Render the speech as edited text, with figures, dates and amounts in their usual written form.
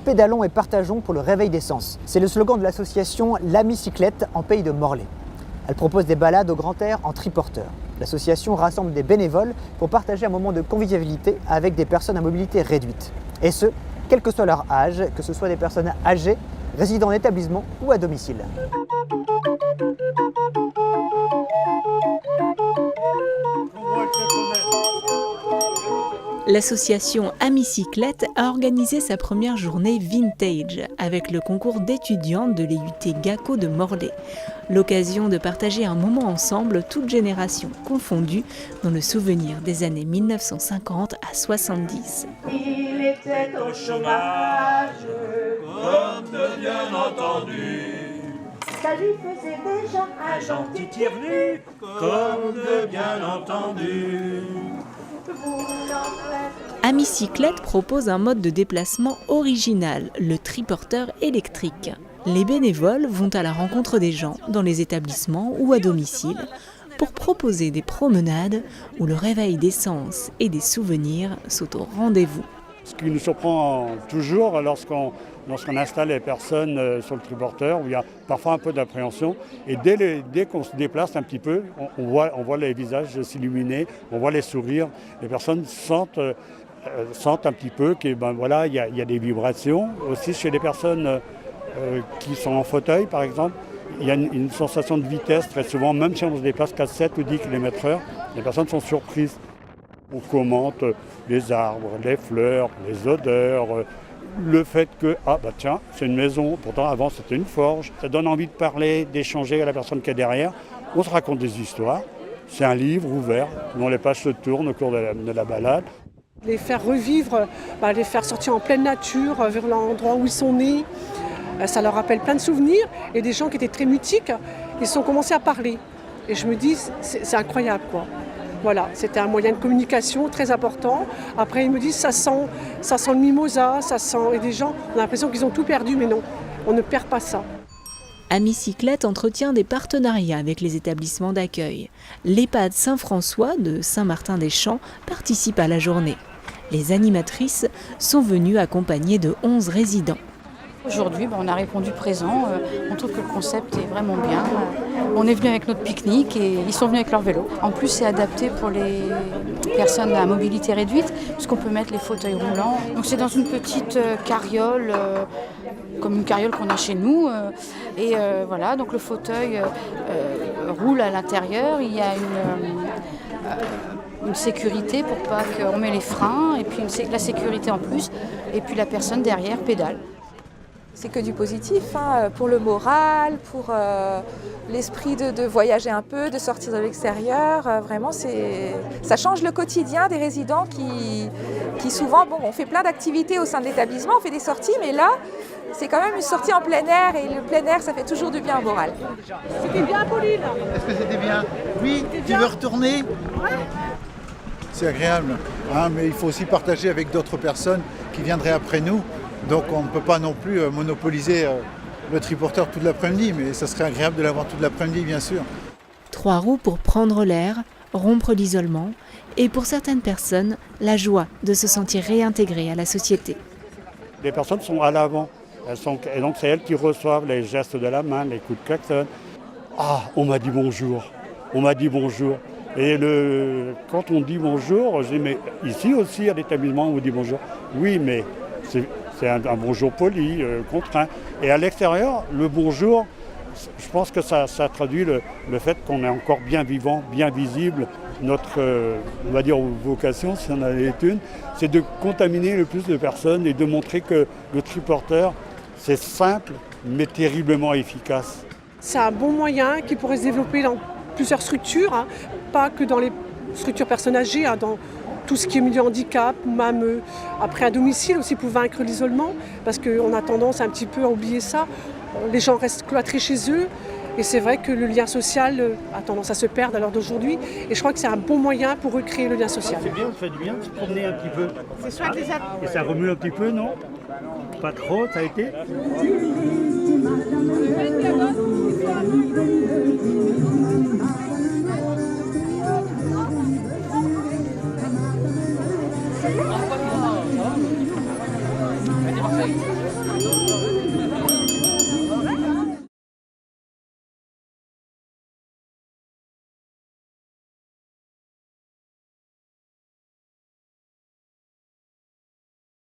pédalons et partageons pour le réveil des sens. C'est le slogan de l'association L'Amicyclette en pays de Morlaix. Elle propose des balades au grand air en triporteur. L'association rassemble des bénévoles pour partager un moment de convivialité avec des personnes à mobilité réduite. Et ce, quel que soit leur âge, que ce soit des personnes âgées, résidant en établissement ou à domicile. L'association Amicyclette a organisé sa première journée vintage avec le concours d'étudiantes de l'EUT GACO de Morlaix. L'occasion de partager un moment ensemble, toutes générations confondues, dans le souvenir des années 1950 à 70. Il était au chômage, comme de bien entendu. ça lui faisait déjà Un gentil tire-nu, comme de bien entendu. Amicyclette propose un mode de déplacement original, le triporteur électrique. Les bénévoles vont à la rencontre des gens dans les établissements ou à domicile pour proposer des promenades où le réveil des sens et des souvenirs sont au rendez-vous. Ce qui nous surprend toujours lorsqu'on installe les personnes sur le triporteur, où il y a parfois un peu d'appréhension, et dès qu'on se déplace un petit peu, on voit les visages s'illuminer, on voit les sourires, les personnes sentent un petit peu qu'il y a des vibrations. Aussi chez les personnes qui sont en fauteuil par exemple, il y a une sensation de vitesse très souvent, même si on se déplace qu'à 7 ou 10 km/h, les personnes sont surprises. On commente les arbres, les fleurs, les odeurs, le fait que, tiens, c'est une maison, pourtant avant c'était une forge. Ça donne envie de parler, d'échanger à la personne qui est derrière. On se raconte des histoires. C'est un livre ouvert, dont les pages se tournent au cours de la balade. Les faire revivre, les faire sortir en pleine nature, vers l'endroit où ils sont nés. Ça leur rappelle plein de souvenirs. Et des gens qui étaient très mutiques, ils ont commencé à parler. Et je me dis, c'est incroyable, quoi. Voilà, c'était un moyen de communication très important. Après, ils me disent, ça sent le mimosa, ça sent... Et des gens, on a l'impression qu'ils ont tout perdu, mais non, on ne perd pas ça. Amicyclette entretient des partenariats avec les établissements d'accueil. L'EHPAD Saint-François de Saint-Martin-des-Champs participe à la journée. Les animatrices sont venues accompagnées de 11 résidents. Aujourd'hui, on a répondu présent. On trouve que le concept est vraiment bien. On est venu avec notre pique-nique et ils sont venus avec leur vélo. En plus, c'est adapté pour les personnes à mobilité réduite, puisqu'on peut mettre les fauteuils roulants. Donc c'est dans une petite carriole, comme une carriole qu'on a chez nous. Et voilà, donc le fauteuil roule à l'intérieur. Il y a une sécurité pour pas qu'on met les freins, et puis la sécurité en plus, et puis la personne derrière pédale. C'est que du positif, pour le moral, pour l'esprit de voyager un peu, de sortir de l'extérieur. Vraiment, ça change le quotidien des résidents qui souvent, on fait plein d'activités au sein de l'établissement, on fait des sorties, mais là, c'est quand même une sortie en plein air, et le plein air, ça fait toujours du bien au moral. C'était bien, Pauline? Est-ce que c'était bien? Oui, tu veux retourner? Ouais. C'est agréable, mais il faut aussi partager avec d'autres personnes qui viendraient après nous. Donc on ne peut pas non plus monopoliser le triporteur toute l'après-midi, mais ça serait agréable de l'avoir toute l'après-midi, bien sûr. 3 roues pour prendre l'air, rompre l'isolement, et pour certaines personnes, la joie de se sentir réintégrées à la société. Les personnes sont à l'avant, et donc c'est elles qui reçoivent les gestes de la main, les coups de klaxon. On m'a dit bonjour, Et quand on dit bonjour, je dis, mais ici aussi à l'établissement on vous dit bonjour. Oui, mais c'est un bonjour poli, contraint. Et à l'extérieur, le bonjour, je pense que ça traduit le fait qu'on est encore bien vivant, bien visible. Notre, on va dire, vocation, si on en avait une, c'est de contaminer le plus de personnes et de montrer que le triporteur, c'est simple, mais terriblement efficace. C'est un bon moyen qui pourrait se développer dans plusieurs structures, pas que dans les structures personnes âgées, dans tout ce qui est milieu handicap, même après à domicile aussi pour vaincre l'isolement, parce qu'on a tendance un petit peu à oublier ça. Les gens restent cloîtrés chez eux, et c'est vrai que le lien social a tendance à se perdre à l'heure d'aujourd'hui, et je crois que c'est un bon moyen pour recréer le lien social. C'est bien, ça fait du bien de se promener un petit peu. C'est soit des Et ça remue un petit peu, non? Pas trop, ça a été? Merci.